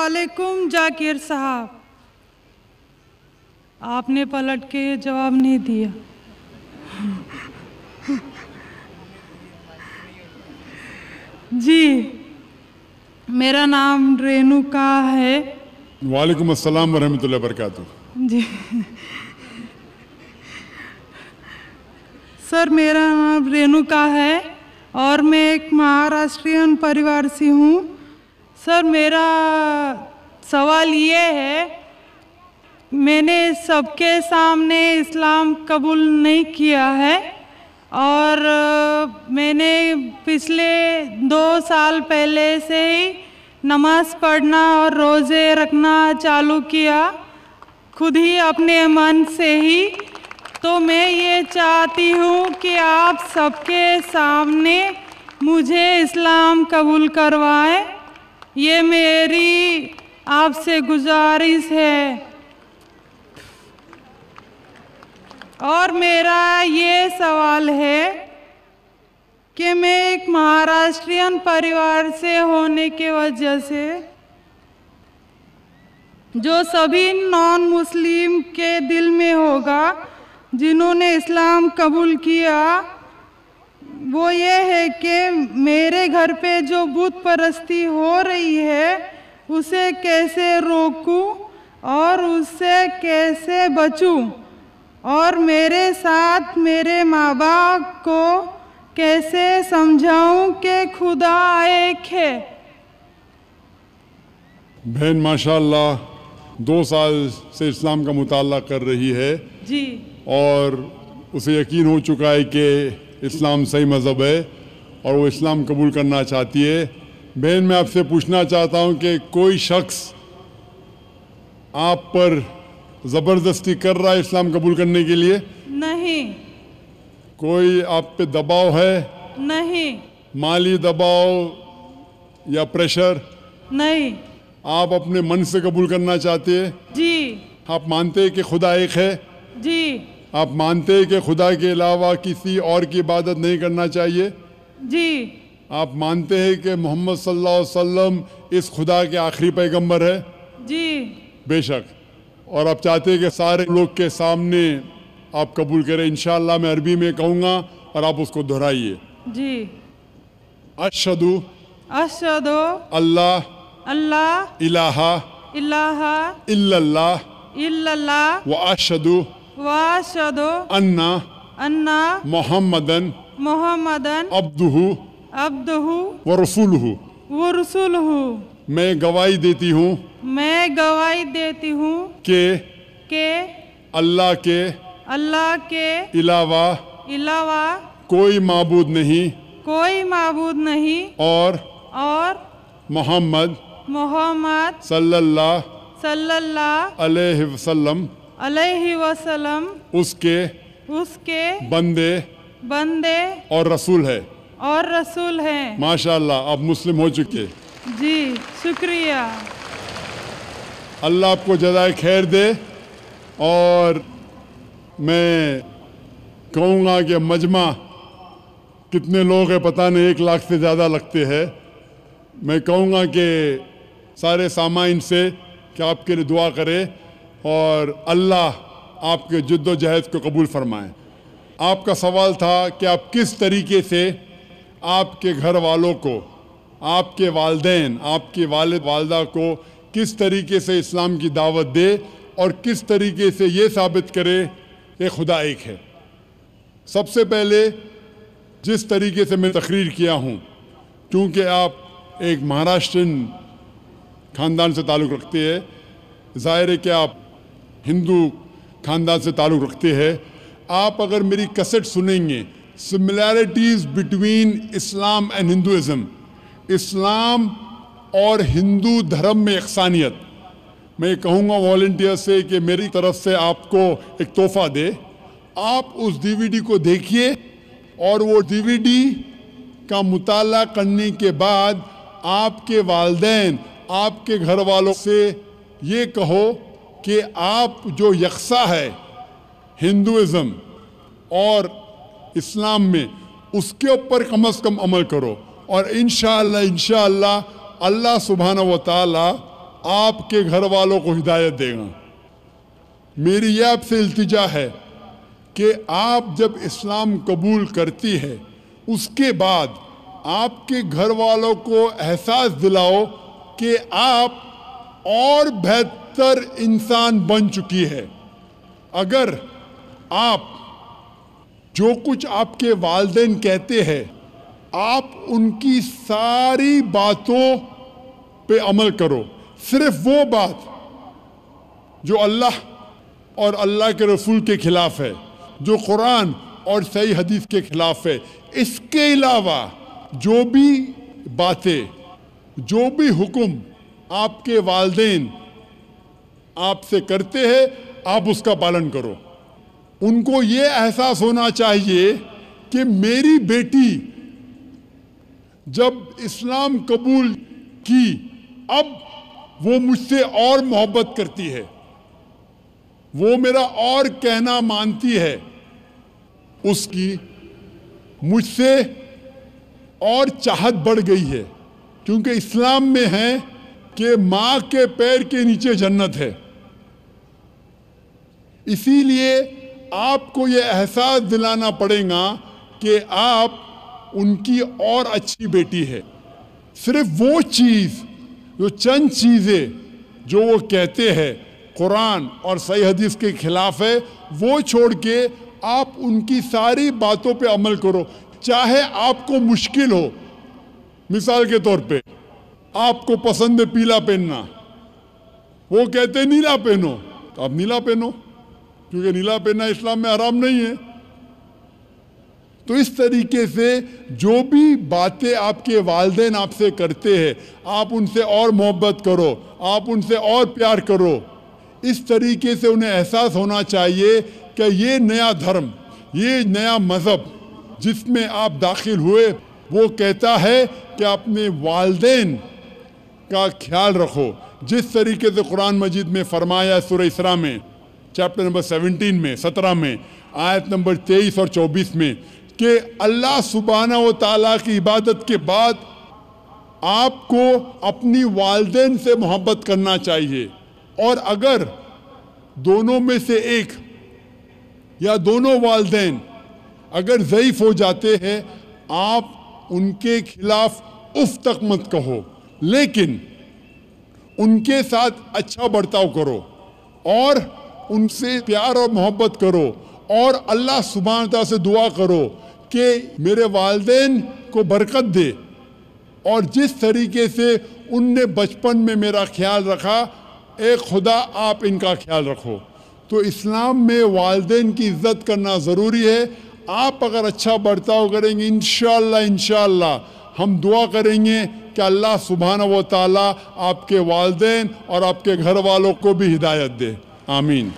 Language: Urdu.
علیکم ذاکر صاحب. آپ نے پلٹ کے جواب نہیں دیا. جی میرا نام رینوکا ہے. وعلیکم السلام ورحمۃ اللہ وبرکاتہ. جی سر میرا نام رینوکا ہے اور میں ایک مہاراشٹرین پریوار سے ہوں. سر میرا سوال یہ ہے، میں نے سب کے سامنے اسلام قبول نہیں کیا ہے اور میں نے پچھلے 2 سال پہلے سے ہی نماز پڑھنا اور روزے رکھنا چالو کیا خود ہی اپنے من سے ہی. تو میں یہ چاہتی ہوں کہ آپ سب کے سامنے مجھے اسلام قبول کروائیں. یہ میری آپ سے گزارش ہے. اور میرا یہ سوال ہے کہ میں ایک مہاراشٹرین پریوار سے ہونے کی وجہ سے جو سبھی نان مسلم کے دل میں ہوگا جنہوں نے اسلام قبول کیا، وہ یہ ہے کہ میرے گھر پہ جو بت پرستی ہو رہی ہے اسے کیسے روکوں اور اس سے کیسے بچوں، اور میرے ساتھ میرے ماں باپ کو کیسے سمجھاؤں کہ خدا ایک ہے. بہن ماشاءاللہ 2 سال سے اسلام کا مطالعہ کر رہی ہے جی اور اسے یقین ہو چکا ہے کہ اسلام صحیح مذہب ہے اور وہ اسلام قبول کرنا چاہتی ہے. بہن میں آپ سے پوچھنا چاہتا ہوں کہ کوئی شخص آپ پر زبردستی کر رہا ہے اسلام قبول کرنے کے لیے؟ نہیں. کوئی آپ پہ دباؤ ہے؟ نہیں. مالی دباؤ یا پریشر؟ نہیں. آپ اپنے من سے قبول کرنا چاہتے ہیں؟ جی. آپ مانتے ہیں کہ خدا ایک ہے؟ جی. آپ مانتے ہیں کہ خدا کے علاوہ کسی اور کی عبادت نہیں کرنا چاہیے؟ جی. آپ مانتے ہیں کہ محمد صلی اللہ علیہ وسلم اس خدا کے آخری پیغمبر ہے؟ جی. بے شک. اور آپ چاہتے ہیں کہ سارے لوگ کے سامنے آپ قبول کریں. انشاءاللہ میں عربی میں کہوں گا اور آپ اس کو دہرائیے. جی. اشہدو اشہدو اللہ اللہ الہ الہ الا اللہ الا اللہ واشہدو واشہدو انا انا محمدن محمدن عبدہ عبدہ ورسولہ. ورسولہ. میں گواہی دیتی ہوں میں گواہی دیتی ہوں کہ اللہ کے علاوہ علاوہ کوئی معبود نہیں کوئی معبود نہیں اور محمد صلی اللہ علیہ وسلم اس کے بندے اور رسول ہے. ماشاءاللہ آپ مسلم ہو چکے. جی شکریہ. اللہ آپ کو جزائے خیر دے. اور میں کہوں گا کہ مجمع کتنے لوگ ہیں پتہ نہیں، 1 لاکھ سے زیادہ لگتے ہیں. میں کہوں گا کہ سارے سامعین سے کہ آپ کے لیے دعا کرے اور اللہ آپ کے جد و جہد کو قبول فرمائے. آپ کا سوال تھا کہ آپ کس طریقے سے آپ کے گھر والوں کو، آپ کے والدین، آپ کے والد والدہ کو کس طریقے سے اسلام کی دعوت دے اور کس طریقے سے یہ ثابت کرے کہ خدا ایک ہے. سب سے پہلے جس طریقے سے میں تقریر کیا ہوں، کیونکہ آپ ایک مہاراشٹرین خاندان سے تعلق رکھتے ہیں، ظاہر ہے کہ آپ ہندو خاندان سے تعلق رکھتے ہیں. آپ اگر میری کیسٹ سنیں گے similarities between Islam and Hinduism, اسلام اور ہندو دھرم میں یکسانیت، میں کہوں گا والنٹیئر سے کہ میری طرف سے آپ کو ایک تحفہ دے. آپ اس DVD کو دیکھیے اور وہ DVD کا مطالعہ کرنے کے بعد آپ کے والدین، آپ کے گھر والوں سے یہ کہو کہ آپ جو یکساں ہے ہندوازم اور اسلام میں، اس کے اوپر کم از کم عمل کرو. اور انشاءاللہ اللہ سبحانہ و تعالی آپ کے گھر والوں کو ہدایت دے گا۔ میری یہ آپ سے التجا ہے کہ آپ جب اسلام قبول کرتی ہے اس کے بعد آپ کے گھر والوں کو احساس دلاؤ کہ آپ اور بہتر انسان بن چکی ہے۔ اگر آپ جو کچھ آپ کے والدین کہتے ہیں آپ ان کی ساری باتوں پہ عمل کرو، صرف وہ بات جو اللہ اور اللہ کے رسول کے خلاف ہے، جو قرآن اور صحیح حدیث کے خلاف ہے، اس کے علاوہ جو بھی باتیں، جو بھی حکم آپ کے والدین آپ سے کرتے ہیں آپ اس کا پالن کرو۔ ان کو یہ احساس ہونا چاہیے کہ میری بیٹی جب اسلام قبول کی اب وہ مجھ سے اور محبت کرتی ہے، وہ میرا اور کہنا مانتی ہے، اس کی مجھ سے اور چاہت بڑھ گئی ہے، کیونکہ اسلام میں ہے کہ ماں کے پیر کے نیچے جنت ہے۔ اسی لیے آپ کو یہ احساس دلانا پڑے گا کہ آپ ان کی اور اچھی بیٹی ہے۔ صرف وہ چیز، جو چند چیزیں جو وہ کہتے ہیں قرآن اور صحیح حدیث کے خلاف ہے، وہ چھوڑ کے آپ ان کی ساری باتوں پہ عمل کرو، چاہے آپ کو مشکل ہو۔ مثال کے طور پہ آپ کو پسند ہے پیلا پہننا، وہ کہتے نیلا پہنو تو آپ نیلا پہنو، کیونکہ نیلا پہننا اسلام میں حرام نہیں ہے۔ تو اس طریقے سے جو بھی باتیں آپ کے والدین آپ سے کرتے ہیں آپ ان سے اور محبت کرو، آپ ان سے اور پیار کرو۔ اس طریقے سے انہیں احساس ہونا چاہیے کہ یہ نیا دھرم، یہ نیا مذہب جس میں آپ داخل ہوئے وہ کہتا ہے کہ اپنے والدین کا خیال رکھو، جس طریقے سے قرآن مجید میں فرمایا سورہ اسراء میں چیپٹر نمبر 17 میں 17 میں آیت نمبر 23 اور 24 میں کہ اللہ سبحانہ و تعالیٰ کی عبادت کے بعد آپ کو اپنی والدین سے محبت کرنا چاہیے، اور اگر دونوں میں سے ایک یا دونوں والدین اگر ضعیف ہو جاتے ہیں آپ ان کے خلاف اف تک مت کہو، لیکن ان کے ساتھ اچھا برتاؤ کرو اور ان سے پیار اور محبت کرو، اور اللہ سبحانہ تعالیٰ سے دعا کرو کہ میرے والدین کو برکت دے، اور جس طریقے سے ان نے بچپن میں میرا خیال رکھا اے خدا آپ ان کا خیال رکھو۔ تو اسلام میں والدین کی عزت کرنا ضروری ہے۔ آپ اگر اچھا برتاؤ کریں گے انشاءاللہ ہم دعا کریں گے کہ اللہ سبحانہ و تعالیٰ آپ کے والدین اور آپ کے گھر والوں کو بھی ہدایت دے۔ آمین۔